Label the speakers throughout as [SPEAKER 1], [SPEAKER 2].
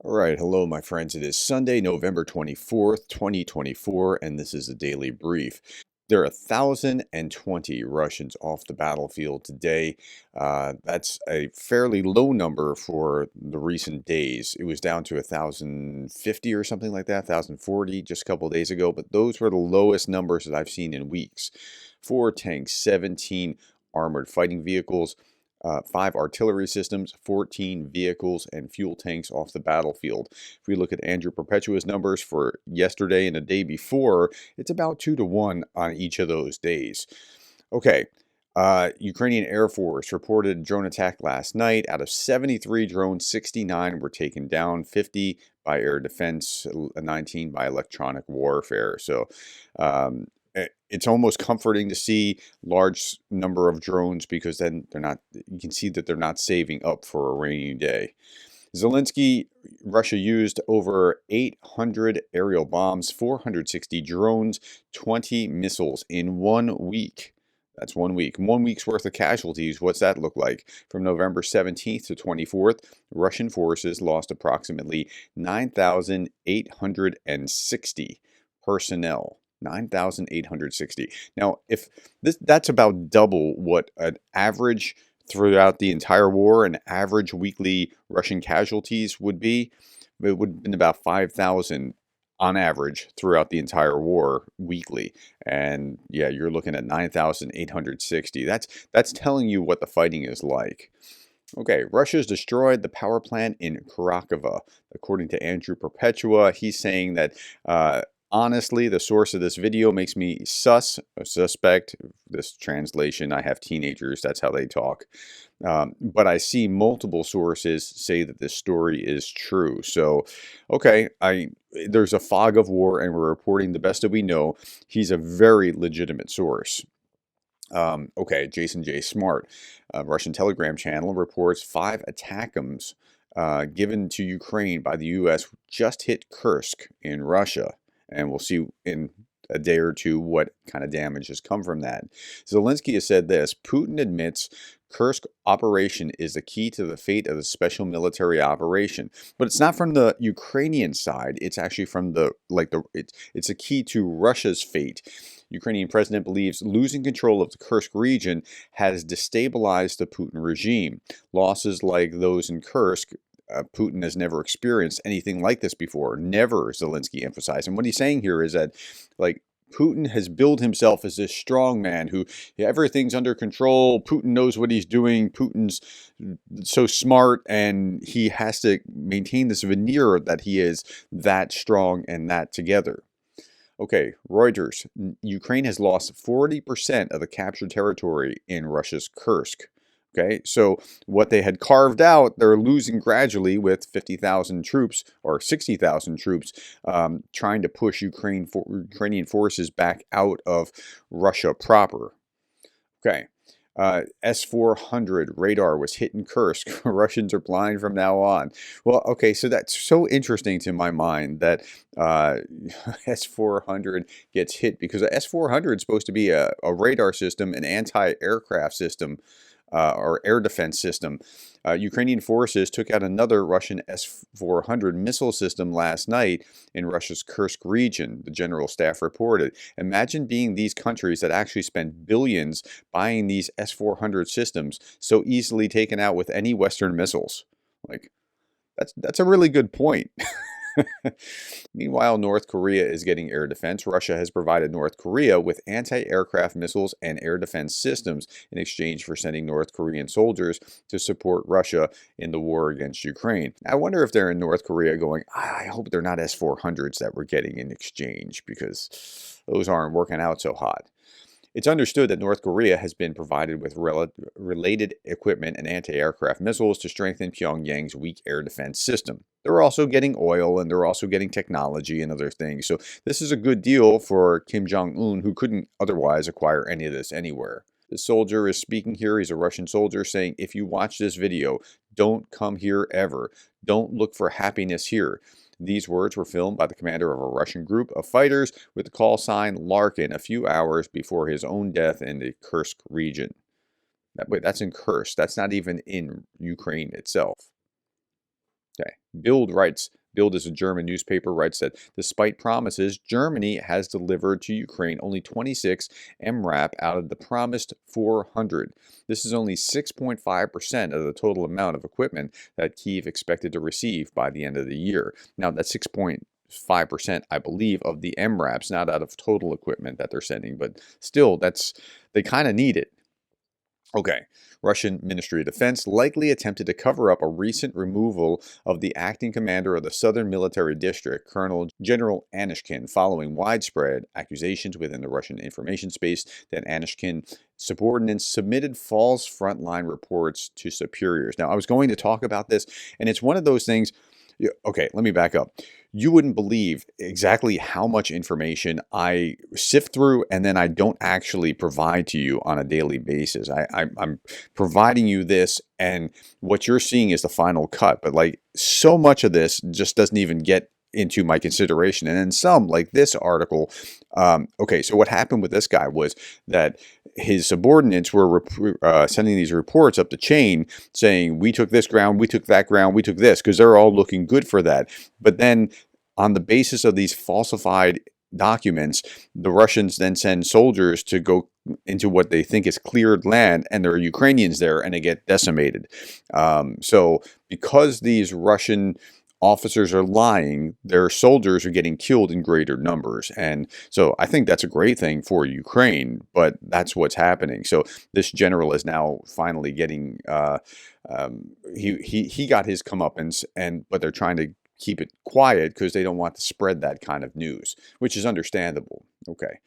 [SPEAKER 1] All right, hello, my friends. It is Sunday, November 24th, 2024, and this is a daily brief. There are 1,020 Russians off the battlefield today. That's a fairly low number for the recent days. It was down to 1,050 or something like that, 1,040 just a couple of days ago, but those were the lowest numbers that I've seen in weeks. 4 tanks, 17 armored fighting vehicles, 5 artillery systems, 14 vehicles, and fuel tanks off the battlefield. If we look at Andrew Perpetua's numbers for yesterday and the day before, it's about 2 to 1 on each of those days. Okay. Ukrainian Air Force reported a drone attack last night. Out of 73 drones, 69 were taken down, 50 by air defense, 19 by electronic warfare. So it's almost comforting to see large number of drones because then you can see that they're not saving up for a rainy day. Zelensky, Russia used over 800 aerial bombs, 460 drones, 20 missiles in 1 week. That's 1 week. 1 week's worth of casualties. What's that look like? From November 17th to 24th, Russian forces lost approximately 9,860 personnel. 9,860. Now, if that's about double what an average throughout the entire war, an average weekly Russian casualties would be. It would have been about 5,000 on average throughout the entire war weekly. And yeah, you're looking at 9,860. That's telling you what the fighting is like. Okay, Russia's destroyed the power plant in Karakova. According to Andrew Perpetua, he's saying that honestly, the source of this video makes me suspect. This translation, I have teenagers, that's how they talk. But I see multiple sources say that this story is true. So, okay, there's a fog of war and we're reporting the best that we know. He's a very legitimate source. Okay, Jason J. Smart, Russian Telegram channel, reports 5 ATACMS given to Ukraine by the U.S. just hit Kursk in Russia. And we'll see in a day or two what kind of damage has come from that. Zelensky has said this: Putin admits Kursk operation is the key to the fate of the special military operation, but it's not from the Ukrainian side. It's actually from it's a key to Russia's fate. Ukrainian president believes losing control of the Kursk region has destabilized the Putin regime. Losses like those in Kursk, Putin has never experienced anything like this before. Never, Zelensky emphasized. And what he's saying here is that, like, Putin has billed himself as this strong man who everything's under control. Putin knows what he's doing. Putin's so smart, and he has to maintain this veneer that he is that strong and that together. Okay, Reuters. Ukraine has lost 40% of the captured territory in Russia's Kursk. Okay, so what they had carved out, they're losing gradually with 50,000 troops or 60,000 troops trying to push Ukrainian forces back out of Russia proper. Okay. S-400 radar was hit in Kursk. Russians are blind from now on. Well, okay, so that's so interesting to my mind that S-400 gets hit because the S-400 is supposed to be a radar system, an anti-aircraft system, or air defense system. Ukrainian forces took out another Russian S-400 missile system last night in Russia's Kursk region, the general staff reported. Imagine being these countries that actually spend billions buying these S-400 systems so easily taken out with any Western missiles. Like, that's a really good point. Meanwhile, North Korea is getting air defense. Russia has provided North Korea with anti-aircraft missiles and air defense systems in exchange for sending North Korean soldiers to support Russia in the war against Ukraine. I wonder if they're in North Korea going, I hope they're not S-400s that we're getting in exchange because those aren't working out so hot. It's understood that North Korea has been provided with related equipment and anti-aircraft missiles to strengthen Pyongyang's weak air defense system. They're also getting oil and they're also getting technology and other things. So this is a good deal for Kim Jong-un, who couldn't otherwise acquire any of this anywhere. The soldier is speaking here. He's a Russian soldier saying, if you watch this video, don't come here ever. Don't look for happiness here. These words were filmed by the commander of a Russian group of fighters with the call sign Larkin a few hours before his own death in the Kursk region. Wait, that's in Kursk. That's not even in Ukraine itself. Okay. Bild is a German newspaper, writes that despite promises, Germany has delivered to Ukraine only 26 MRAP out of the promised 400. This is only 6.5% of the total amount of equipment that Kyiv expected to receive by the end of the year. Now, that's 6.5%, I believe, of the MRAPs, not out of total equipment that they're sending, but still, they kind of need it. Okay. Russian Ministry of Defense likely attempted to cover up a recent removal of the acting commander of the Southern Military District, Colonel General Anishkin, following widespread accusations within the Russian information space that Anishkin subordinates submitted false frontline reports to superiors. Now, I was going to talk about this, and it's one of those things. Okay, let me back up. You wouldn't believe exactly how much information I sift through and then I don't actually provide to you on a daily basis. I'm providing you this, and what you're seeing is the final cut. But like so much of this just doesn't even get into my consideration. And then some, like this article. Okay, so what happened with this guy was that his subordinates were sending these reports up the chain saying, we took this ground, we took that ground, we took this, because they're all looking good for that. But then on the basis of these falsified documents, the Russians then send soldiers to go into what they think is cleared land, and there are Ukrainians there, and they get decimated. So because these Russian officers are lying, their soldiers are getting killed in greater numbers. And so I think that's a great thing for Ukraine, but that's what's happening. So this general is now finally getting, he got his comeuppance, but they're trying to keep it quiet because they don't want to spread that kind of news, which is understandable. Okay.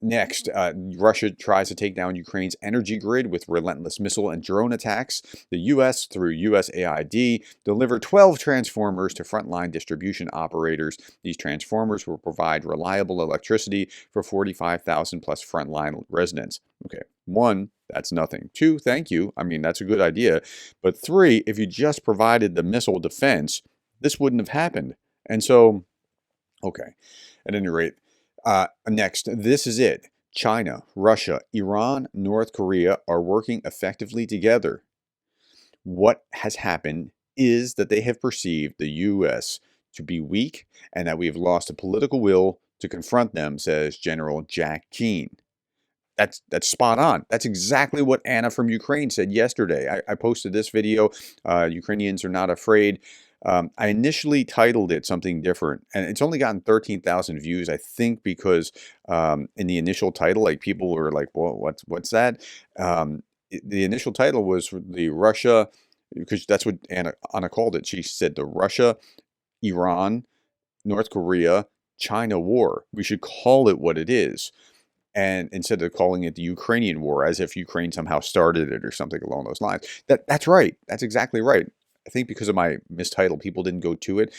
[SPEAKER 1] Next, Russia tries to take down Ukraine's energy grid with relentless missile and drone attacks. The U.S., through USAID, delivered 12 transformers to frontline distribution operators. These transformers will provide reliable electricity for 45,000 plus frontline residents. Okay, 1, that's nothing. 2, thank you. I mean, that's a good idea. But 3, if you just provided the missile defense, this wouldn't have happened. And so, okay, at any rate, next, this is it. China, Russia, Iran, North Korea are working effectively together. What has happened is that they have perceived the U.S. to be weak and that we have lost the political will to confront them, says General Jack Keane. That's spot on. That's exactly what Anna from Ukraine said yesterday. I posted this video. Ukrainians are not afraid. I initially titled it something different, and it's only gotten 13,000 views, I think, because in the initial title, like people were like, "Well, what's that?" The initial title was the Russia, because that's what Anna called it. She said the Russia, Iran, North Korea, China war. We should call it what it is. And instead of calling it the Ukrainian war, as if Ukraine somehow started it or something along those lines. That's right. That's exactly right. I think because of my mistitle, people didn't go to it.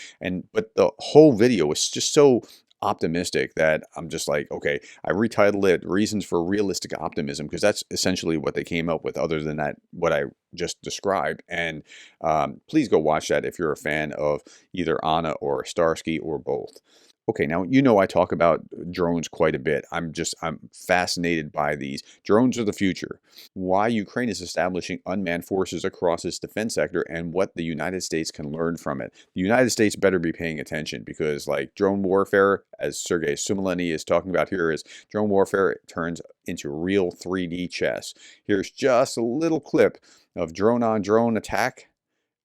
[SPEAKER 1] But the whole video was just so optimistic that I'm just like, okay, I retitled it Reasons for Realistic Optimism, because that's essentially what they came up with, other than that, what I just described. And please go watch that if you're a fan of either Anna or Starsky or both. Okay, now I talk about drones quite a bit. I'm fascinated by these. Drones are the future. Why Ukraine is establishing unmanned forces across its defense sector and what the United States can learn from it. The United States better be paying attention, because like drone warfare, as Sergei Sumaleny is talking about here, is drone warfare turns into real 3D chess. Here's just a little clip of drone on drone attack,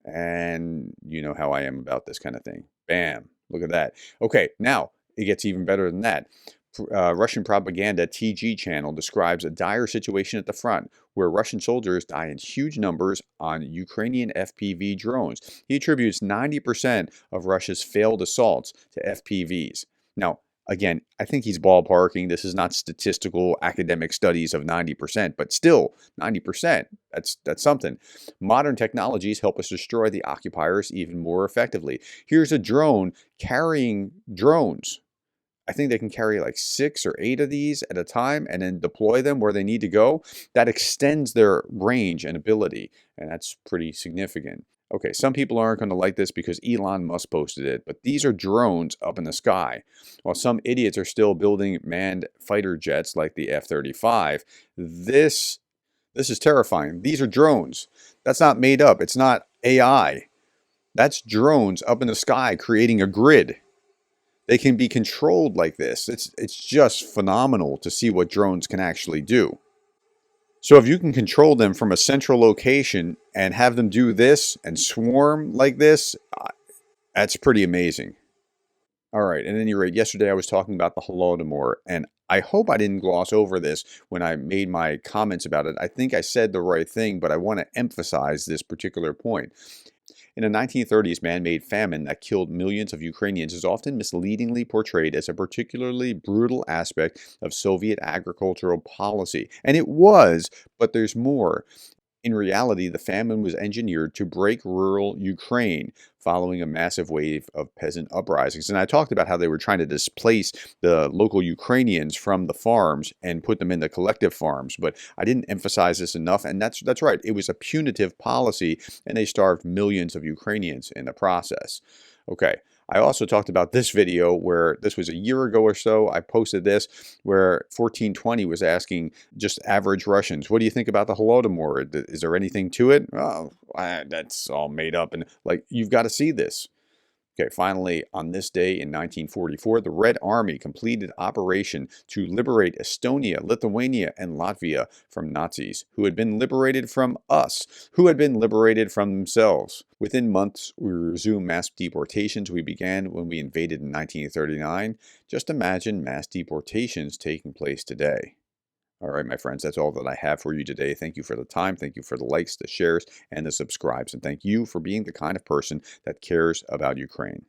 [SPEAKER 1] and you know how I am about this kind of thing. Bam. Look at that. Okay, now it gets even better than that. Russian propaganda TG channel describes a dire situation at the front, where Russian soldiers die in huge numbers on Ukrainian FPV drones. He attributes 90% of Russia's failed assaults to FPVs. Now, again, I think he's ballparking. This is not statistical academic studies of 90%, but still 90%. That's something. Modern technologies help us destroy the occupiers even more effectively. Here's a drone carrying drones. I think they can carry like 6 or 8 of these at a time and then deploy them where they need to go. That extends their range and ability, and that's pretty significant. Okay, some people aren't going to like this because Elon Musk posted it, but these are drones up in the sky. While some idiots are still building manned fighter jets like the F-35, this is terrifying. These are drones. That's not made up. It's not AI. That's drones up in the sky creating a grid. They can be controlled like this. It's just phenomenal to see what drones can actually do. So if you can control them from a central location and have them do this and swarm like this, that's pretty amazing. All right, at any rate, yesterday I was talking about the Holodomor, and I hope I didn't gloss over this when I made my comments about it. I think I said the right thing, but I want to emphasize this particular point. In the 1930s, man-made famine that killed millions of Ukrainians is often misleadingly portrayed as a particularly brutal aspect of Soviet agricultural policy. And it was, but there's more. In reality, the famine was engineered to break rural Ukraine following a massive wave of peasant uprisings. And I talked about how they were trying to displace the local Ukrainians from the farms and put them in the collective farms. But I didn't emphasize this enough. And that's right. It was a punitive policy, and they starved millions of Ukrainians in the process. Okay. I also talked about this video where this was a year ago or so. I posted this where 1420 was asking just average Russians, what do you think about the Holodomor? Is there anything to it? Oh, that's all made up. And like, you've got to see this. Okay, finally, on this day in 1944, the Red Army completed operation to liberate Estonia, Lithuania, and Latvia from Nazis, who had been liberated from us, who had been liberated from themselves. Within months, we resumed mass deportations we began when we invaded in 1939. Just imagine mass deportations taking place today. All right, my friends, that's all that I have for you today. Thank you for the time. Thank you for the likes, the shares, and the subscribes. And thank you for being the kind of person that cares about Ukraine.